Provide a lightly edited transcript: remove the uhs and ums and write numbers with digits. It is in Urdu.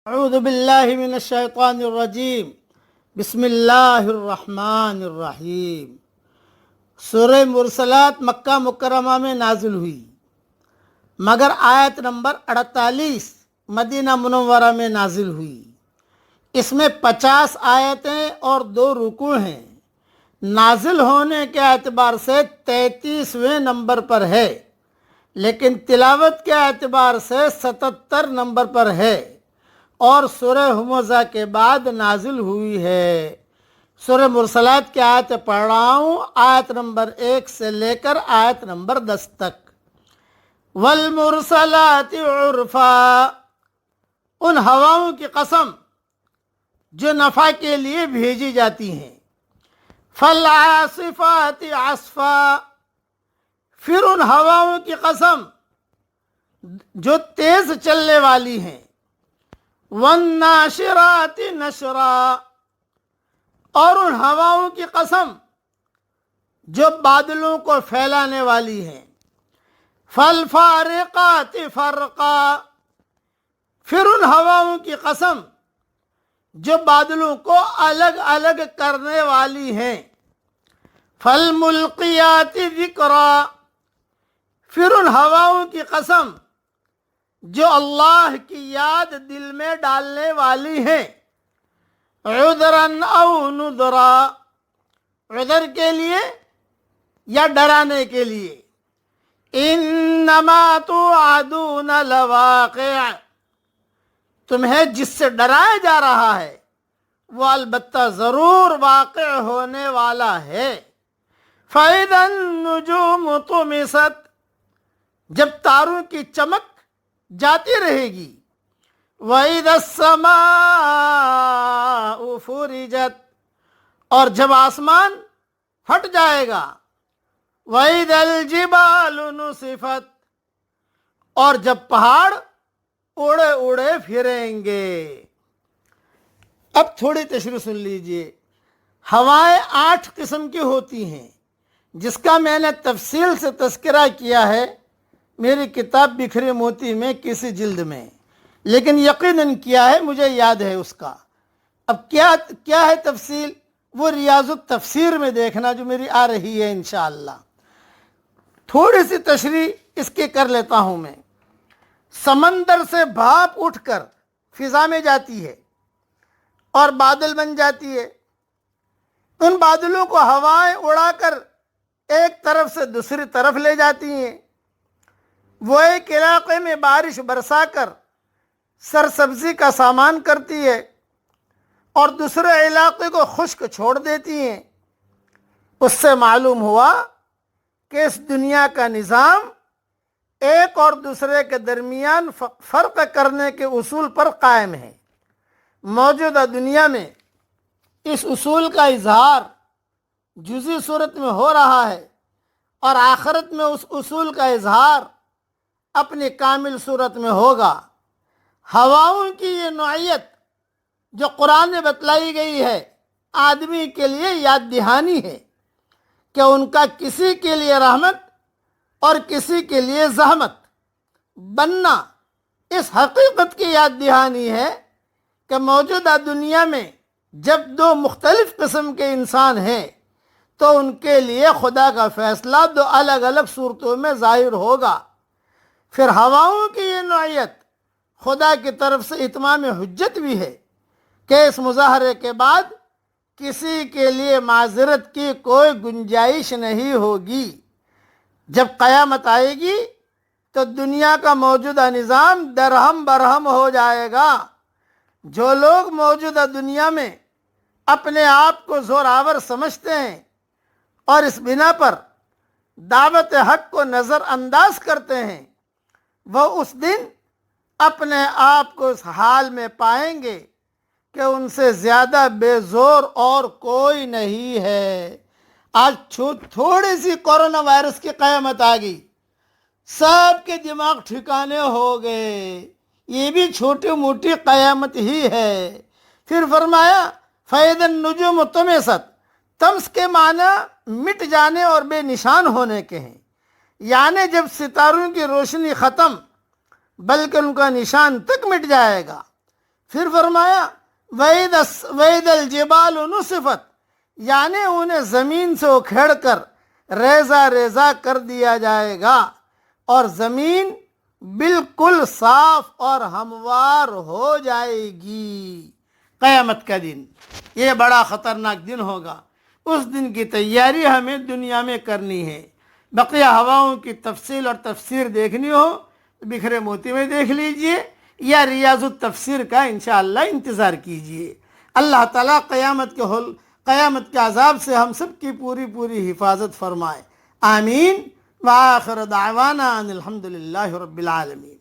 اعوذ باللہ من الشیطان الرجیم بسم اللہ الرحمن الرحیم۔ سورہ مرسلات مکہ مکرمہ میں نازل ہوئی، مگر آیت نمبر 48 مدینہ منورہ میں نازل ہوئی۔ اس میں 50 آیتیں اور 2 رکوع ہیں۔ نازل ہونے کے اعتبار سے 33ویں نمبر پر ہے، لیکن تلاوت کے اعتبار سے 77 نمبر پر ہے اور سورہ ہمزہ کے بعد نازل ہوئی ہے۔ سورہ مرسلات کی آیت پڑھ رہا ہوں، آیت نمبر 1 سے لے کر آیت نمبر 10 تک۔ والمرسلات عرفا، ان ہواؤں کی قسم جو نفع کے لیے بھیجی جاتی ہیں۔ فالعاصفات عصفا، پھر ان ہواؤں کی قسم جو تیز چلنے والی ہیں۔ والناشرات نشرا، اور ان ہواؤں کی قسم جو بادلوں کو پھیلانے والی ہیں۔ فالفارقات فرقا، پھر ان ہواؤں کی قسم جو بادلوں کو الگ الگ کرنے والی ہیں۔ فالملقیات ذکرا، پھر ان ہواؤں کی قسم جو اللہ کی یاد دل میں ڈالنے والی ہیں۔ عذراً او نذرا، عذر کے لیے یا ڈرانے کے لیے۔ انما توعدون لواقع، تمہیں جس سے ڈرایا جا رہا ہے وہ البتہ ضرور واقع ہونے والا ہے۔ فَإِذَا النُّجُومُ طُمِسَتْ، جب تاروں کی چمک جاتی رہے گی۔ وَإِذَا السَّمَاءُ فُرِجَتْ، اور جب آسمان پھٹ جائے گا۔ وَإِذَا الْجِبَالُ نُصِفَتْ، اور جب پہاڑ اڑے اڑے پھریں گے۔ اب تھوڑی تشریح سن لیجئے۔ ہوائیں 8 قسم کی ہوتی ہیں، جس کا میں نے تفصیل سے تذکرہ کیا ہے میری کتاب بکھرے موتی میں کسی جلد میں، لیکن یقیناً کیا ہے، مجھے یاد ہے اس کا۔ اب کیا ہے تفصیل، وہ ریاض التفسیر میں دیکھنا جو میری آ رہی ہے انشاءاللہ۔ تھوڑی سی تشریح اس کی کر لیتا ہوں میں۔ سمندر سے بھاپ اٹھ کر فضا میں جاتی ہے اور بادل بن جاتی ہے۔ ان بادلوں کو ہوائیں اڑا کر ایک طرف سے دوسری طرف لے جاتی ہیں۔ وہ ایک علاقے میں بارش برسا کر سرسبزی کا سامان کرتی ہے اور دوسرے علاقے کو خشک چھوڑ دیتی ہیں۔ اس سے معلوم ہوا کہ اس دنیا کا نظام ایک اور دوسرے کے درمیان فرق کرنے کے اصول پر قائم ہے۔ موجودہ دنیا میں اس اصول کا اظہار جزئی صورت میں ہو رہا ہے، اور آخرت میں اس اصول کا اظہار اپنی کامل صورت میں ہوگا۔ ہواؤں کی یہ نوعیت جو قرآن میں بتلائی گئی ہے، آدمی کے لیے یاد دہانی ہے کہ ان کا کسی کے لیے رحمت اور کسی کے لیے زحمت بننا اس حقیقت کی یاد دہانی ہے کہ موجودہ دنیا میں جب 2 مختلف قسم کے انسان ہیں تو ان کے لیے خدا کا فیصلہ 2 الگ الگ صورتوں میں ظاہر ہوگا۔ پھر ہواؤں کی یہ نوعیت خدا کی طرف سے اتمام حجت بھی ہے کہ اس مظاہرے کے بعد کسی کے لیے معذرت کی کوئی گنجائش نہیں ہوگی۔ جب قیامت آئے گی تو دنیا کا موجودہ نظام درہم برہم ہو جائے گا۔ جو لوگ موجودہ دنیا میں اپنے آپ کو زوراور سمجھتے ہیں اور اس بنا پر دعوت حق کو نظر انداز کرتے ہیں، وہ اس دن اپنے آپ کو اس حال میں پائیں گے کہ ان سے زیادہ بے زور اور کوئی نہیں ہے۔ آج تھوڑی سی کورونا وائرس کی قیامت آ گئی، سب کے دماغ ٹھکانے ہو گئے۔ یہ بھی چھوٹی موٹی قیامت ہی ہے۔ پھر فرمایا فَإِذَا النُّجُومُ طُمِسَتْ، طمس کے معنی مٹ جانے اور بے نشان ہونے کے ہیں، یعنی جب ستاروں کی روشنی ختم بلکہ ان کا نشان تک مٹ جائے گا۔ پھر فرمایا وَإِذَا الْجِبَالُ نُصِفَتْ، یعنی انہیں زمین سے اکھیڑ کر ریزہ ریزہ کر دیا جائے گا، اور زمین بالکل صاف اور ہموار ہو جائے گی۔ قیامت کا دن یہ بڑا خطرناک دن ہوگا، اس دن کی تیاری ہمیں دنیا میں کرنی ہے۔ بقیہ ہواؤں کی تفصیل اور تفسیر دیکھنی ہو تو بکھرے موتی میں دیکھ لیجئے، یا ریاض التفسیر کا انشاءاللہ انتظار کیجئے۔ اللہ تعالیٰ قیامت کے عذاب سے ہم سب کی پوری حفاظت فرمائے، آمین۔ وآخر دعوانا ان الحمدللہ رب العالمین۔